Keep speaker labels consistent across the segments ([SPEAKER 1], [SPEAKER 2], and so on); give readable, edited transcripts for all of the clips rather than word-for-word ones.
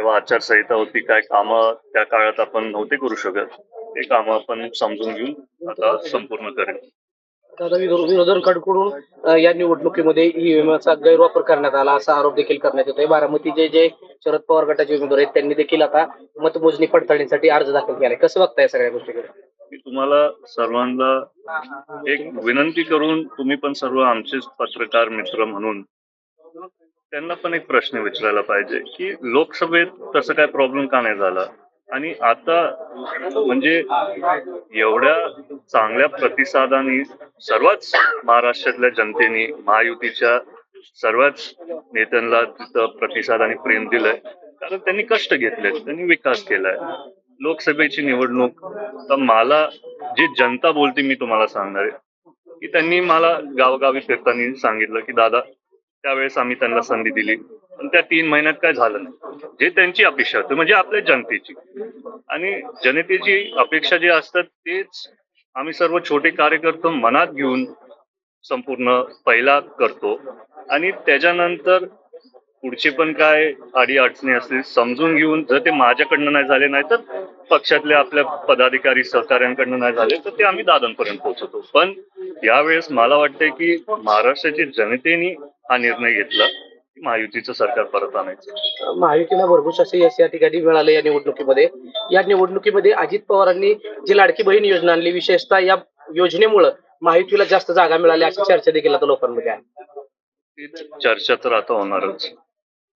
[SPEAKER 1] तेव्हा आचारसंहिता होती, काय कामं त्या काळात आपण नव्हते करू शकत. ते कामं आपण समजून घेऊन आता संपूर्ण करेल.
[SPEAKER 2] दादा विरोधकांकडून या निवडणुकीमध्ये ईव्हीएमचा गैरवापर करण्यात आला असा आरोप देखील करण्यात येतोय. बारामतीचे जे शरद पवार गटाचे उमेदवार आहेत त्यांनी देखील आता मतमोजणी पडताळणीसाठी अर्ज दाखल केलाय. कसं बघताय सगळ्या गोष्टीकडे?
[SPEAKER 1] मी तुम्हाला सर्वांना एक विनंती करून, तुम्ही पण सर्व आमचेच पत्रकार मित्र म्हणून त्यांना पण एक प्रश्न विचारायला पाहिजे की लोकसभेत तसं काय प्रॉब्लेम का नाही झाला, आणि आता म्हणजे एवढ्या चांगल्या प्रतिसादाने सर्वच महाराष्ट्रातल्या जनतेने महायुतीच्या सर्वच नेत्यांना तिथं प्रतिसाद आणि प्रेम दिलंय, कारण त्यांनी कष्ट घेतलेत, त्यांनी विकास केलाय. लोकसभेची निवडणूक तर मला जी जनता बोलते मी तुम्हाला सांगणार आहे की त्यांनी मला गावोगावी फिरताना सांगितलं की दादा त्यावेळेस आम्ही त्यांना संधी दिली, पण त्या 3 महिन्यात काय झालं नाही. जे त्यांची अपेक्षा होती म्हणजे आपल्या जनतेची आणि जनतेची अपेक्षा जे असतात तेच आम्ही सर्व छोटे कार्यकर्ते मनात घेऊन संपूर्ण पहिला करतो, आणि त्याच्यानंतर पुढचे पण काय अडीअडचणी असतील समजून घेऊन, जर ते माझ्याकडनं नाही झाले, नाही तर पक्षातल्या आपल्या पदाधिकारी सहकाऱ्यांकडनं नाही झाले, तर ते आम्ही दादांपर्यंत पोहोचवतो. पण यावेळेस मला वाटतंय की महाराष्ट्राच्या जनतेने हा निर्णय घेतला की महायुतीचं सरकार परत आणायचं.
[SPEAKER 2] महायुतीला भरघोस असे यश या ठिकाणी मिळालं या निवडणुकीमध्ये. या निवडणुकीमध्ये अजित पवारांनी जी लाडकी बहीण योजना आणली, विशेषतः या योजनेमुळे महायुतीला जास्त जागा मिळाल्या अशी चर्चा देखील आता लोकांमध्ये आहे.
[SPEAKER 1] तीच चर्चा तर आता होणारच,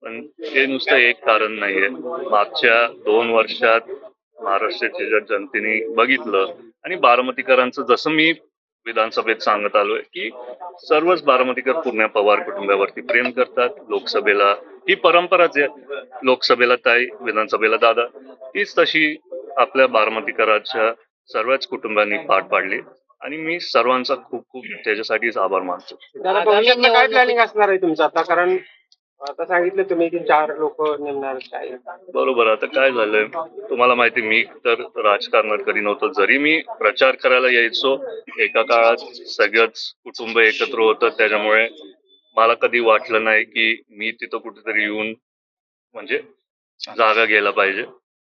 [SPEAKER 1] पण ते नुसतं एक कारण नाहीये. मागच्या 2 वर्षात महाराष्ट्राच्या जनतेने बघितलं, आणि बारामतीकरांचं जसं मी विधानसभेत सांगत आलोय की सर्वच बारामतीकर पूर्ण पवार कुटुंबावरती प्रेम करतात. लोकसभेला ही परंपराच आहे, लोकसभेला ताई, विधानसभेला दादा. तीच तशी आपल्या बारामतीकरांच्या सर्वच कुटुंबांनी पार पाडली, आणि मी सर्वांचा खूप खूप त्याच्यासाठीच आभार मानतो.
[SPEAKER 3] दादा भविष्यातलं काय प्लॅनिंग असणार आहे तुमचं आता? कारण आता सांगितलं तुम्ही की 4 लोक नेमणार काय?
[SPEAKER 1] बरोबर. आता काय झालंय तुम्हाला माहिती, मी तर राजकारणात कधी नव्हतो. जरी मी प्रचार करायला यायचो, एका काळात सगळंच कुटुंब एकत्र होतं, त्याच्यामुळे मला कधी वाटलं नाही की मी तिथं कुठेतरी येऊन म्हणजे जागा घ्यायला पाहिजे.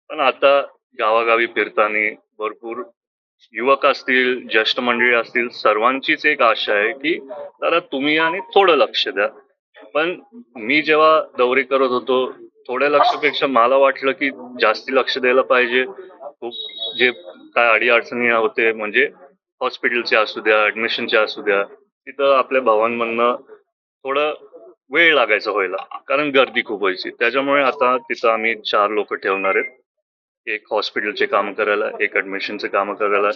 [SPEAKER 1] पण आता गावागावी फिरताना भरपूर युवक असतील, ज्येष्ठ मंडळी असतील, सर्वांचीच एक आशा आहे की जरा तुम्ही आणि थोडं लक्ष द्या. पण मी जेव्हा दौरे करत होतो, थोड्या लक्षापेक्षा मला वाटलं की जास्ती लक्ष द्यायला पाहिजे. खूप जे काय अडीअडचणी होते, म्हणजे हॉस्पिटलचे असू द्या, ऍडमिशनचे असू द्या, तिथं आपल्या भावांमधनं थोडं वेळ लागायचा व्हायला, कारण गर्दी खूप व्हायची. त्याच्यामुळे आता तिथं आम्ही 4 लोक ठेवणार आहेत. एक हॉस्पिटलचे काम करायला, एक ऍडमिशनचे काम करायला,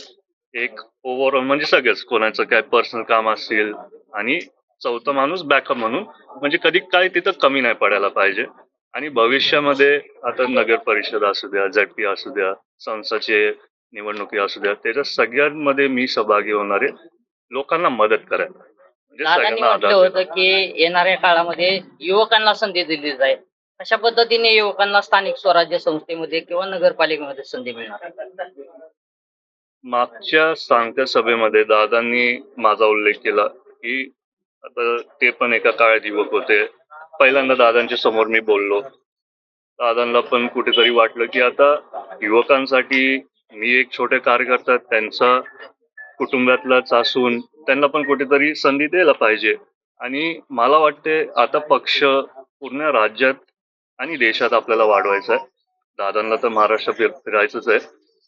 [SPEAKER 1] एक ओव्हरऑल म्हणजे सगळंच, कोणाचं काय पर्सनल काम असेल, आणि चौथा माणूस बॅकअप म्हणून, म्हणजे कधी काय तिथं कमी नाही पडायला पाहिजे. आणि भविष्यामध्ये आता नगर परिषद असू द्या, झडपी असू द्या, संस्थाचे निवडणुकी असू द्या, त्याच्या सगळ्यांमध्ये मी सहभागी होणार आहे, लोकांना मदत करायला, म्हणजे
[SPEAKER 4] दादांनी
[SPEAKER 1] सगळ्यांना
[SPEAKER 4] म्हटलं
[SPEAKER 1] आधार
[SPEAKER 4] होतं
[SPEAKER 1] देणार.
[SPEAKER 4] की येणाऱ्या काळामध्ये युवकांना संधी दिली जाईल. अशा पद्धतीने युवकांना स्थानिक स्वराज्य संस्थेमध्ये किंवा नगरपालिकेमध्ये संधी मिळणार.
[SPEAKER 1] मागच्या सांगत्या सभेमध्ये दादांनी माझा उल्लेख केला की आता ते पण एका काळात युवक होते. पहिल्यांदा दादांच्या समोर मी बोललो. दादांना पण कुठेतरी वाटलं की आता युवकांसाठी मी एक छोटे कार्यकर्ता त्यांचा कुटुंबातलाच असून त्यांना पण कुठेतरी संधी द्यायला पाहिजे. आणि मला वाटते आता पक्ष पूर्ण राज्यात आणि देशात आपल्याला वाढवायचा आहे. दादांना तर महाराष्ट्र फिरायचंच आहे,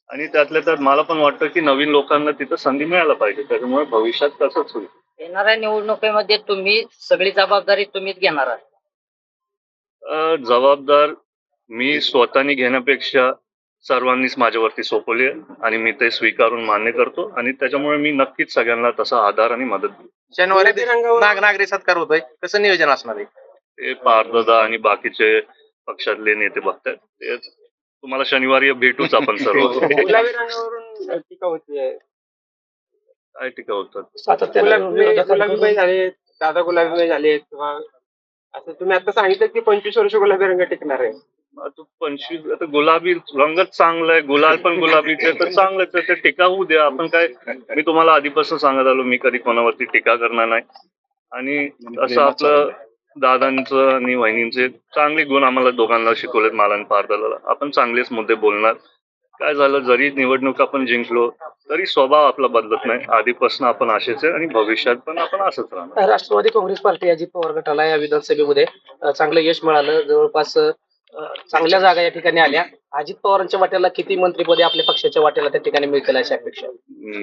[SPEAKER 1] आणि त्यातल्या त्यात मला पण वाटतं की नवीन लोकांना तिथं संधी मिळायला पाहिजे. त्याच्यामुळे भविष्यात तसंच होईल.
[SPEAKER 4] येणाऱ्या निवडणुकीमध्ये तुम्ही सगळी जबाबदारी तुम्हीच घेणार आहात.
[SPEAKER 1] जबाबदार मी स्वतःनी घेण्यापेक्षा सर्वांनीच माझ्यावरती सोपवली आहे, आणि मी ते स्वीकारून मान्य करतो, आणि त्याच्यामुळे मी नक्कीच सगळ्यांना तसा आधार आणि मदत देईन.
[SPEAKER 3] शनिवारी नागरी सत्कार होतोय, कसं नियोजन असणार आहे?
[SPEAKER 1] ते पारदादा आणि बाकीचे पक्षातले नेते बघतात. ते तुम्हाला शनिवारी भेटूच आपण सर्व.
[SPEAKER 3] गुलाबी रंगावरून टीका होतीये.
[SPEAKER 1] काय टीका होतात?
[SPEAKER 3] गुलाबीबाई झाले, दादा गुलाबीबाई झाले, किंवा असं तुम्ही आता सांगितलं की 25 वर्ष गुलाबी रंग टिकणार आहे.
[SPEAKER 1] आता 25 आता गुलाबी रंगच चांगला आहे, गुलाल पण गुलाबीचे तर चांगलंच आहे, ते टीका होऊ द्या. आपण काय, मी तुम्हाला आधीपासून सांगत आलो, मी कधी कोणावरती टीका करणार नाही. आणि असं आपलं दादांचं आणि वहिनींचे चांगले गुण आम्हाला दोघांना शिकवलेत, मला आणि पारदाला. आपण चांगलेच मुद्दे बोलणार. काय झालं, जरी निवडणूक आपण जिंकलो तरी स्वभाव आपला बदलत नाही. आधीपासून आपण असेच आहे आणि भविष्यात पण आपण असंच राहणार.
[SPEAKER 2] राष्ट्रवादी काँग्रेस पार्टी अजित पवार गटाला या विधानसभेमध्ये चांगलं यश मिळालं. जवळपास चांगल्या जागा या ठिकाणी आल्या. अजित पवारांच्या वाट्याला किती मंत्रिपदे आपल्या पक्षाच्या वाट्याला त्या ठिकाणी मिळतील अशी अपेक्षा?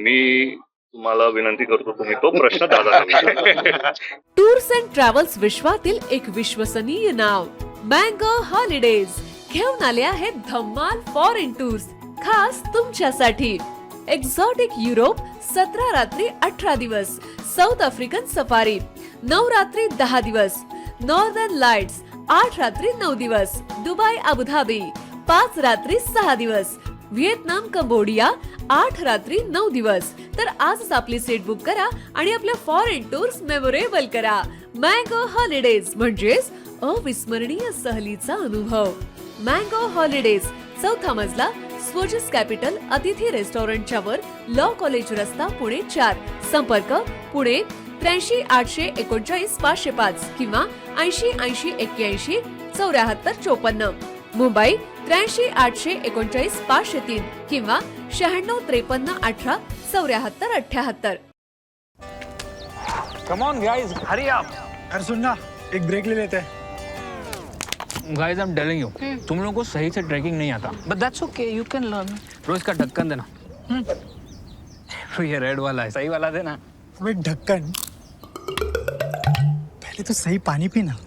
[SPEAKER 1] मी तुम्हाला विनंती करतो, तुम्ही तो प्रश्न दादा
[SPEAKER 5] टूर्स अँड ट्रॅव्हल्स विश्वातील एक विश्वसनीय नाव मँगो हॉलिडेज घेऊन आले आहेत धम्माल फॉरेन टूर्स खास तुमच्यासाठी. एक्झॉटिक युरोप 17 रात्री 18 दिवस, साऊथ आफ्रिकन सफारी 9 रात्री 10 दिवस, नॉर्दर्न लाईट्स 8 रात्री 9 दिवस, दुबई अबुधाबी 5 रात्री 6 दिवस, व्हिएतनाम कंबोडिया 8 रात्री 9 दिवस. तर आजच आपली सीट बुक करा आणि आपल्या फॉरेन टूर्स मेमोरेबल करा. मँगो हॉलिडेज म्हणजेच अविस्मरणीय सहलीचा अनुभव. मँगो हॉलिडेज, चौथा मजला, स्वोजस कॅपिटल अतिथी रेस्टॉरंटच्या वर, लॉ कॉलेज रस्ता, पुणे 4. संपर्क पुणे 83 839 505 किंवा 80 80 81 74 54. मुंबई 83 839 503 किंवा 96 53 18 74 78.
[SPEAKER 6] Come on guys, hurry up.
[SPEAKER 7] अरे सुन ना, एक ब्रेक ले लेते हैं.
[SPEAKER 6] Guys, I'm telling you, तुम लोगों को सही से ट्रैकिंग नहीं आता.
[SPEAKER 8] But that's okay, you can learn.
[SPEAKER 6] रोज का ढक्कन देना. तो ये रेड वाला है, सही वाला देना.
[SPEAKER 7] अब एक ढक्कन, पहले तो सही पानी पीना.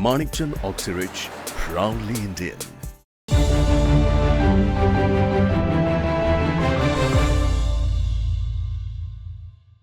[SPEAKER 9] Manikchand Oxyrich, proudly Indian.